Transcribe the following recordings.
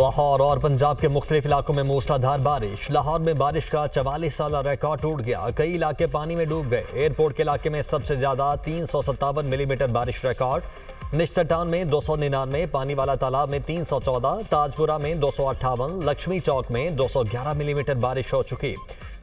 लाहौर और पंजाब के मुख्तलिफ इलाकों में मूसलाधार बारिश। लाहौर में बारिश का 44 साल रिकॉर्ड टूट गया। कई इलाके पानी में डूब गए। एयरपोर्ट के इलाके में सबसे ज्यादा 357 मिलीमीटर बारिश रिकॉर्ड। निश्तर टाउन में 299, पानी वाला तालाब में 314, ताजपुरा में 258, लक्ष्मी चौक में 211 मिलीमीटर बारिश हो चुकी।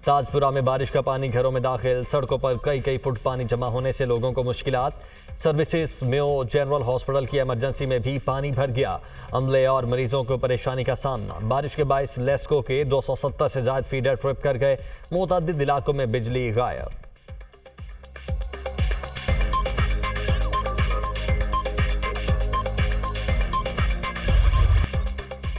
ताजपुरा में बारिश का पानी घरों में दाखिल। सड़कों पर कई फुट पानी जमा होने से लोगों को मुश्किलात। सर्विसेज मेयो जनरल हॉस्पिटल की इमरजेंसी में भी पानी भर गया। अमले और मरीजों को परेशानी का सामना। बारिश के बायस लेस्को के 270 से ज्यादा फीडर ट्रिप कर गए। मुतअद्दिद इलाकों में बिजली गायब।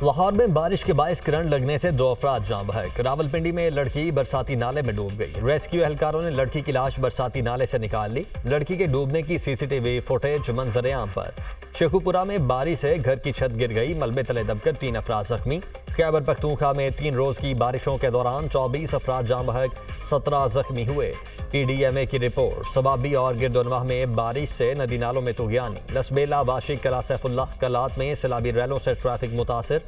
लाहौर में बारिश के बायस करंट लगने से 2 अफराद जान बहक। रावलपिंडी में लड़की बरसाती नाले में डूब गई। रेस्क्यू एहलकारों ने लड़की की लाश बरसाती नाले से निकाल ली। लड़की के डूबने की सीसीटीवी फुटेज मंजर-ए-आम पर। शेखुपुरा में बारिश से घर की छत गिर गई। मलबे तले दबकर 3 अफराद जख्मी। खैबर पख्तूनख्वा में 3 रोज की बारिशों के दौरान 24 अफराद जान बहक, 17 जख्मी हुए। PDMA की रिपोर्ट। सबाबी और गिरदोनवाह में बारिश से नदी नालों में तुगयानी। लसबेला, बाशी, कला सैफुल्लाह कलात में सैलाबी रैलों से ट्रैफिक मुतासिर।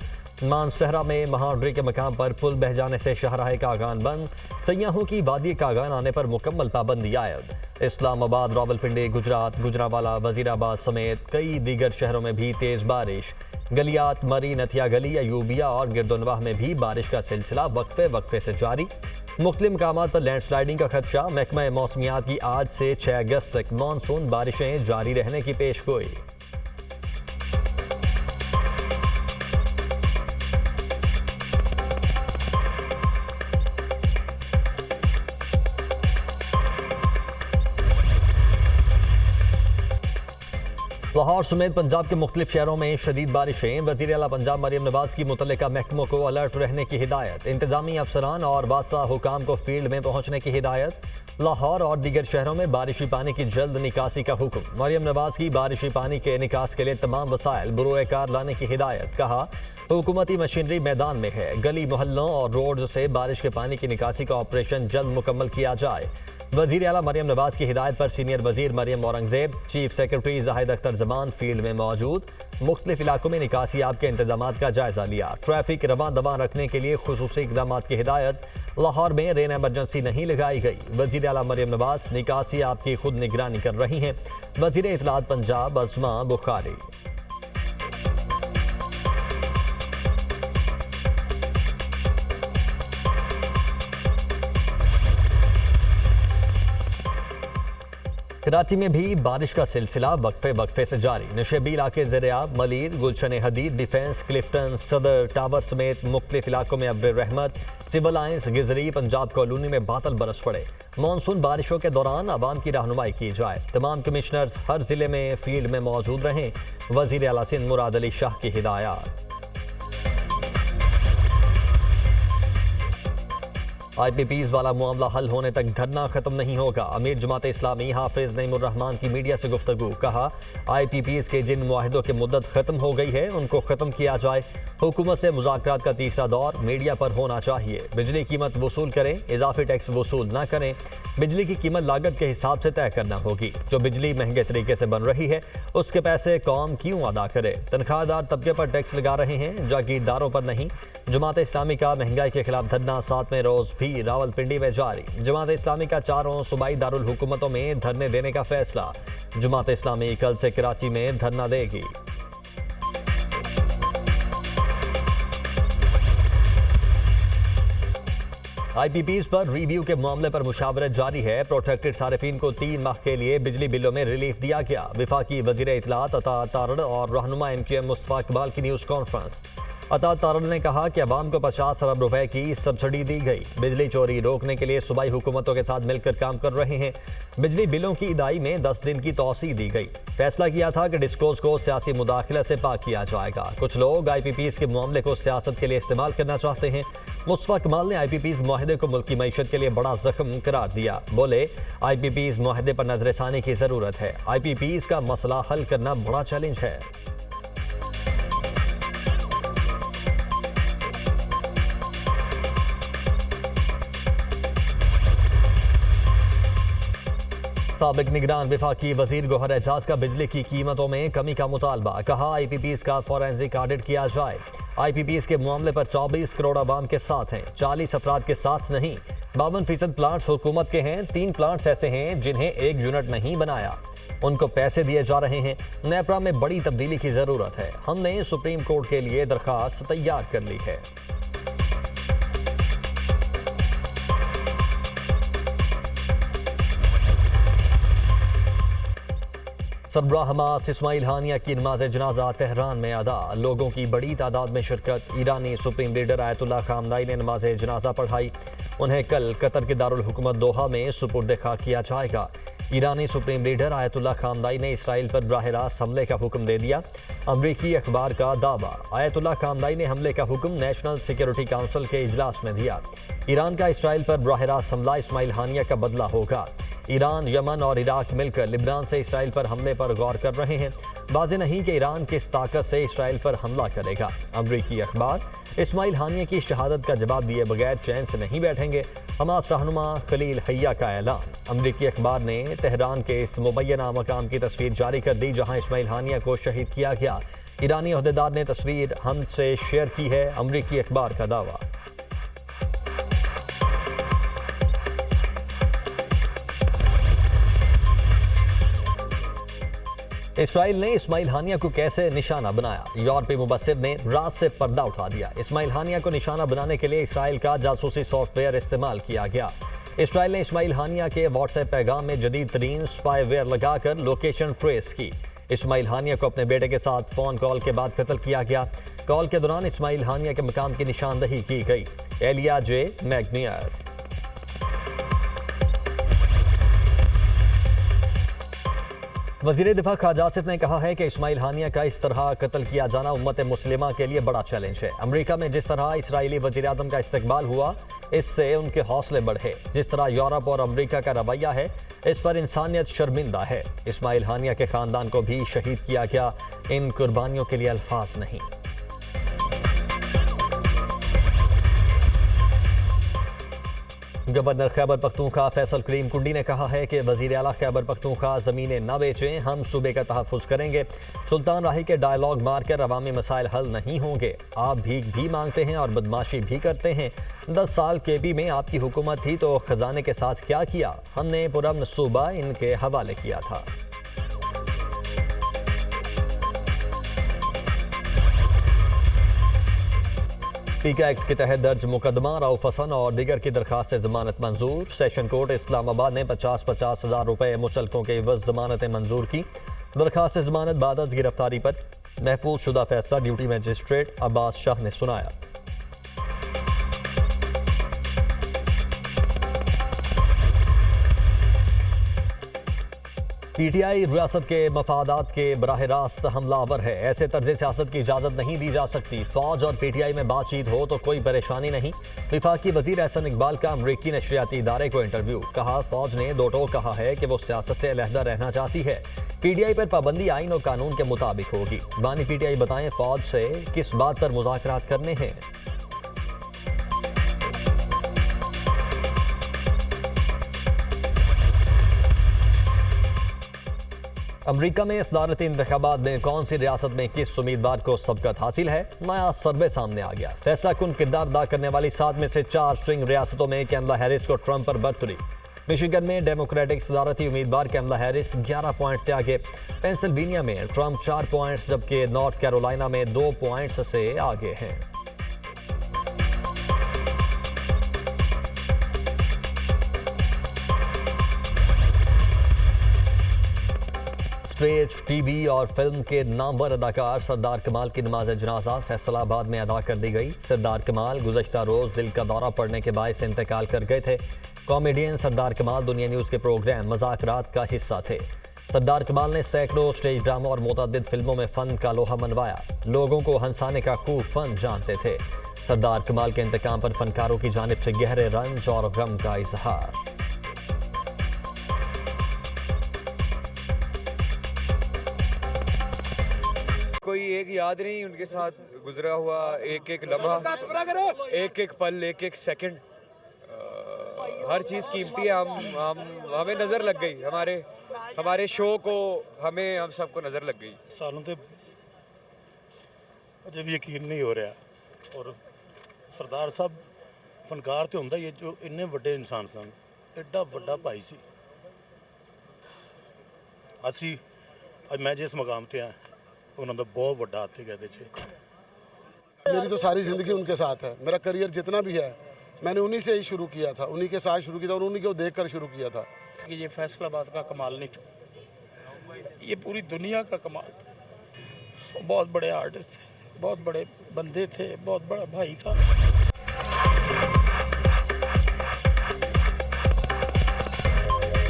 मानसहरा में महाड्री के मकाम पर पुल बह जाने से शाहराह कागान बंद। सयाहों की वादी कागान आने पर मुकम्मल पाबंदी आयद। इस्लामाबाद, रावलपिंडी, गुजरात, गुजरावाला, वजीराबाद समेत कई दीगर शहरों में भी तेज बारिश। गलियात, मरी, नथिया गली, अयूबिया और गिरदोनवाह में भी बारिश का सिलसिला वक्फे से जारी। मुख्तलिफ मकामात पर लैंडस्लाइडिंग का खदशा। महकमा मौसमियात की आज से 6 अगस्त तक मानसून बारिशें जारी रहने की पेशगोई। लाहौर समेत पंजाब के मुख्तलिफ शहरों में शदीद बारिशें। वज़ीर आला पंजाब मरियम नवाज की मुतल्लिका महकमों को अलर्ट रहने की हिदायत। इंतजामी अफसरान और बादशाह हुकाम को फील्ड में पहुंचने की हिदायत। लाहौर और दीगर शहरों में बारिशी पानी की जल्द निकासी का हुक्म। मरियम नवाज की बारिशी पानी के निकास के लिए तमाम वसाइल बुरोए कार लाने की हिदायत। कहा, हुकूमती मशीनरी मैदान में है। गली मोहल्लों और रोड से बारिश के पानी की निकासी का ऑपरेशन जल्द मुकम्मल किया जाए। वज़ीर आला मरियम नवाज की हिदायत पर सीनियर वजीर Maryam Aurangzeb, chief secretary Zahid Akhtar Zaman field में मौजूद। मुख्तलिफ इलाकों में निकासी आप के इंतजाम का जायजा लिया। ट्रैफिक रवां दवां रखने के लिए खुसूसी इक़दाम की हिदायत। लाहौर में रेन एमरजेंसी नहीं लगाई गई। वज़ीर आला मरियम नवाज निकासी आपकी खुद निगरानी कर रही हैं। वज़ीर इत्तलात पंजाब अज़मा बुखारी। कराची में भी बारिश का सिलसिला वक्फे से जारी। नशेबी इलाके ज़ेरियाब, मलीर, गुलशन हदीद, डिफेंस, क्लिफ्टन, सदर, टावर समेत मुख्तलिफ इलाकों में अब्र रहमत। Civil lines, Gizri, Punjab colony में बादल बरस पड़े। मानसून बारिशों के दौरान आवाम की रहनुमाई की जाए। तमाम कमिश्नर्स हर जिले में फील्ड में मौजूद रहें। वज़ीर आला सिंध मुराद अली शाह की हिदायत। IPPs वाला मामला हल होने तक धरना खत्म नहीं होगा। अमीर जमात इस्लामी हाफिज नईमुर रहमान की मीडिया से गुफ्तगू। कहा, IPPs के जिन मुआहिदों की मुद्दत खत्म हो गई है उनको खत्म किया जाए। हुकूमत से मुज़ाकरात का तीसरा दौर मीडिया पर होना चाहिए। बिजली कीमत वसूल करें, इजाफी टैक्स वसूल न करें। बिजली की कीमत लागत के हिसाब से तय करना होगी। जो बिजली महंगे तरीके से बन रही है उसके पैसे कौम क्यों अदा करे। तनख्वाहदार तबके पर टैक्स लगा रहे हैं, जागीरदारों पर नहीं। जमात इस्लामी का महंगाई के खिलाफ धरना 7वें रोज भी रावलपिंडी में जारी। जमात इस्लामी का 4 सूबाई दारुल हुकूमतों में धरने देने का फैसला। जमात इस्लामी कल से कराची में धरना देगी। IPPs पर रिव्यू के मामले पर मुशावरत जारी है। प्रोटेक्टेड सारिफीन को 3 माह के लिए बिजली बिलों में रिलीफ दिया गया। वफाकी वजीर इत्तलात अता तारड़ और रहनुमा MQM मुस्तफा इकबाल की न्यूज़ कॉन्फ्रेंस। अता तारड़ ने कहा कि अवाम को 50 अरब रुपए की सब्सिडी दी गई। बिजली चोरी रोकने के लिए सूबाई हुकूमतों के साथ मिलकर काम कर रहे हैं। बिजली बिलों की अदाई में 10 दिन की तौसी दी गई। फैसला किया था कि डिस्कोज को सियासी मुदाखिला से पाक किया जाएगा। कुछ लोग IPPs के मामले को सियासत के लिए इस्तेमाल करना चाहते हैं। मुस्तफा कमाल ने IPPs मुआहदे को मुल्की मईशत के लिए बड़ा जख्म करार दिया। बोले, IPPs मुआहदे पर नजरसानी की जरूरत है। IPPs का मसला हल करना बड़ा चैलेंज है। साबिक निगरान वफाकी वजीर गौहर एजाज का बिजली की कीमतों में कमी का मुतालबा। कहा, IPPs का फॉरेंसिक ऑडिट किया जाए। IPPs के मामले पर 24 करोड़ आवाम के साथ हैं, 40 अफराद के साथ नहीं। 52% प्लांट्स हुकूमत के हैं, 3 प्लांट्स ऐसे हैं जिन्हें 1 यूनिट नहीं बनाया, उनको पैसे दिए जा रहे हैं। नेपरा में बड़ी तब्दीली की जरूरत है। हमने सुप्रीम कोर्ट के लिए दरखास्त तैयार कर ली है। सरबराह हमास इस्माइल हानिया की नमाज जनाजा तेहरान में अदा, लोगों की बड़ी तादाद में शिरकत। ईरानी सुप्रीम लीडर आयतुल्लाह खामनाई ने नमाज जनाजा पढ़ाई। उन्हें कल कतर के दारुल हुकूमत दोहा में सुपुर्द खाक किया जाएगा। ईरानी सुप्रीम लीडर आयतुल्लाह खामनाई ने इसराइल पर बराह रास्त हमले का हुक्म दे दिया। अमरीकी अखबार का दावा, आयतुल्लाह खामनाई ने हमले का हुक्म नेशनल सिक्योरिटी काउंसिल के इजलास में दिया। ईरान का इसराइल पर बराह रास्त हमला इस्माइल हानिया का बदला होगा। ईरान, यमन और इराक मिलकर लिबनान से इसराइल पर हमले पर गौर कर रहे हैं। वाज़ेह नहीं कि ईरान किस ताकत से इसराइल पर हमला करेगा। अमरीकी अखबार, इस्माइल हानिया की शहादत का जवाब दिए बगैर चैन से नहीं बैठेंगे, हमास रहनुमा खलील हैया का ऐलान। अमरीकी अखबार ने तेहरान के इस मुबैना मकाम की तस्वीर जारी कर दी जहां इस्माइल हानिया को शहीद किया गया। ईरानी ओहदेदार ने तस्वीर हमसे शेयर की है। अमरीकी अखबार का दावा। इसराइल ने इस्माइल हानिया को कैसे निशाना बनाया, यूरोपीय मुबस्सिर ने रात से पर्दा उठा दिया। इस्माइल हानिया को निशाना बनाने के लिए इसराइल का जासूसी सॉफ्टवेयर इस्तेमाल किया गया। इसराइल ने इस्माइल हानिया के व्हाट्सएप पैगाम में जदीद तरीन स्पाईवेयर लगाकर लोकेशन ट्रेस की। इस्माइल हानिया को अपने बेटे के साथ फोन कॉल के बाद कत्ल किया गया। कॉल के दौरान इस्माइल हानिया के मकाम की निशानदही की गई। एलिया जे मैग्नियर। वज़ीर दिफा ख्वाजा आसिफ ने कहा है कि इस्माइल हानिया का इस तरह कत्ल किया जाना उम्मत मुस्लिमा के लिए बड़ा चैलेंज है। अमेरिका में जिस तरह इसराइली वज़ीर आज़म का इस्तकबाल हुआ, इससे उनके हौसले बढ़े। जिस तरह यूरोप और अमेरिका का रवैया है, इस पर इंसानियत शर्मिंदा है। इस्माइल हानिया के खानदान को भी शहीद किया गया। इन कुर्बानियों के लिए अल्फाज नहीं। गवर्नर खैबर पख्तूनख्वा फैसल करीम कुंडी ने कहा है कि वज़ीर आला खैबर पख्तूनख्वा ज़मीनें न बेचें, हम सूबे का तहफ़्फ़ुज़ करेंगे। सुल्तान राही के डायलॉग मारकर अवामी मसाइल हल नहीं होंगे। आप भीख भी मांगते हैं और बदमाशी भी करते हैं। 10 साल केपी में आपकी हुकूमत थी तो खजाने के साथ क्या किया? हमने पुरअमन सूबा इनके हवाले किया था। पीका एक्ट के तहत दर्ज मुकदमा रऊफ हसन और दीगर की दरखास्त जमानत मंजूर। सेशन कोर्ट इस्लामाबाद ने 50-50 हज़ार रुपये मुचलकों के एवज जमानतें मंजूर की। दरखास्त जमानत बाद गिरफ्तारी पर महफूज शुदा फैसला ड्यूटी मजिस्ट्रेट अब्बास शाह ने सुनाया। PTI रियासत के मफादात के बराह रास्त हमलावर है। ऐसे तर्ज सियासत की इजाज़त नहीं दी जा सकती। फौज और PTI में बातचीत हो तो कोई परेशानी नहीं। विफाकी वजीर एहसन इकबाल का अमरीकी नशरियाती इदारे को इंटरव्यू। कहा, फौज ने दो टोक कहा है कि वो सियासत से अलहदा रहना चाहती है। PTI पर पाबंदी आइन और कानून के मुताबिक होगी। बानी PTI बताएं फौज से किस बात पर मुज़ाकरात करने हैं। अमरीका में सदारती इंतखाबात में कौन सी रियासत में किस उम्मीदवार को सबकत हासिल है, नया सर्वे सामने आ गया। फैसला कुन किरदार अदा करने वाली 7 में से 4 स्विंग रियासतों में कैमला हैरिस को ट्रंप पर बरतरी। मिशिगन में डेमोक्रेटिक सदारती उम्मीदवार कैमला हैरिस 11 पॉइंट से आगे। पेंसिल्वेनिया में ट्रंप 4 पॉइंट्स जबकि नॉर्थ कैरोलिना में 2 पॉइंट्स से आगे हैं। स्टेज, टीवी और फिल्म के नामवर अदाकार सरदार कमाल की नमाज जनाजा फैसलाबाद में अदा कर दी गई। सरदार कमाल गुज़श्ता रोज़ दिल का दौरा पड़ने के बायस इंतकाल कर गए थे। कॉमेडियन सरदार कमाल दुनिया न्यूज़ के प्रोग्राम मज़ाकरात का हिस्सा थे। सरदार कमाल ने सैकड़ों स्टेज ड्रामा और मुतअद्दिद फिल्मों में फ़न का लोहा मनवाया। लोगों को हंसाने का खूब फ़न जानते थे। सरदार कमाल के इंतकाम पर फनकारों की जानिब से गहरे रंज और गम का इजहार। कोई एक याद नहीं उनके साथ गुजरा हुआ, एक एक लम्हा, एक एक पल, एक एक सेकंड, हर चीज़ कीमती है। हमें नज़र लग गई, हमारे शो को हम सबको नज़र लग गई। सालों तो अजे भी यकीन नहीं हो रहा ਔਰ ਸਰਦਾਰ ਸਾਹਿਬ ਫਨਕਾਰ ਤੇ ਹੁੰਦਾ ਹੀ ਹੈ, ਜੋ ਇੰਨੇ ਵੱਡੇ ਇਨਸਾਨ ਸਨ, ਐਡਾ ਵੱਡਾ ਭਾਈ ਸੀ। ਅਸੀਂ ਅੱਜ ਮੈਂ ਜਿਸ ਮਕਾਮ ਤੇ ਆ, ਉਹਨਾਂ ਦਾ ਬਹੁਤ ਵੱਡਾ ਹੱਥ ਹੈ ਇਹਦੇ 'ਚ। मेरी तो सारी ज़िंदगी उनके साथ है। मेरा करियर जितना भी है मैंने उन्हीं से ही शुरू किया था, उन्हीं के साथ शुरू किया था और उन्हीं को देख कर शुरू किया था। कि ये फैसलाबाद का कमाल नहीं था, ये पूरी दुनिया का कमाल था। वो बहुत बड़े आर्टिस्ट थे, बहुत बड़े बंदे थे, बहुत बड़ा भाई था।